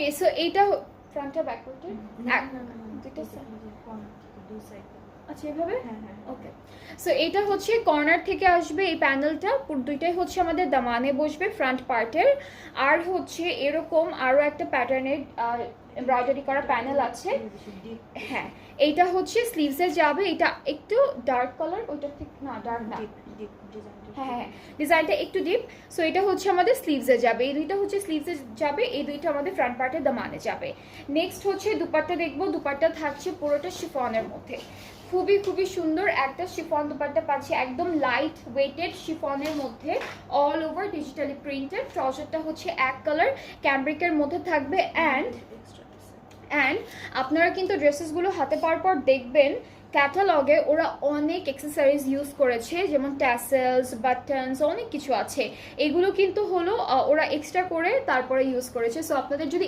ওকে, so এইটা ফ্রন্টটা ব্যাকওয়ার্ডটা দুটো আচ্ছা এভাবে। ওকে, সো এটা হচ্ছে কর্নার থেকে আসবে এই প্যানেলটা, দুইটাই হচ্ছে আমাদের দামানে বসবে ফ্রন্ট পার্টের। আর হচ্ছে এরকম আরও একটা প্যাটার্নের এমব্রয়ডারি করা প্যানেল আছে। হ্যাঁ, এইটা হচ্ছে স্লিভসে যাবে, এটা একটু ডার্ক কালার, ওইটা ঠিক না ডার্ক না, হ্যাঁ ডিজাইনটা একটু ডিপ। সো এটা হচ্ছে আমাদের স্লিভসে যাবে, এই দুইটা হচ্ছে স্লিভসে যাবে, এই দুইটা আমাদের ফ্রন্ট পার্টের দামানে যাবে। নেক্সট হচ্ছে দুপাট্টা দেখবো, দুপাট্টা থাকছে পুরোটা শিফনের মধ্যে, খুবই খুবই সুন্দর একটা শিফন দুপাট্টা পাচ্ছি, একদম লাইট ওয়েটেড শিফনের মধ্যে, অল ওভার ডিজিটালি প্রিন্টেড। ট্রাউজারটা হচ্ছে এক কালার ক্যামব্রিকের মধ্যে থাকবে। অ্যান্ড আপনারা কিন্তু ড্রেসেসগুলো হাতে পাওয়ার পর দেখবেন ক্যাটালগে ওরা অনেক অ্যাক্সেসরিজ ইউজ করেছে, যেমন ট্যাসেলস, বাটনস, অনেক কিছু আছে। এগুলো কিন্তু হলো ওরা এক্সট্রা করে তারপরে ইউজ করেছে। সো আপনাদের যদি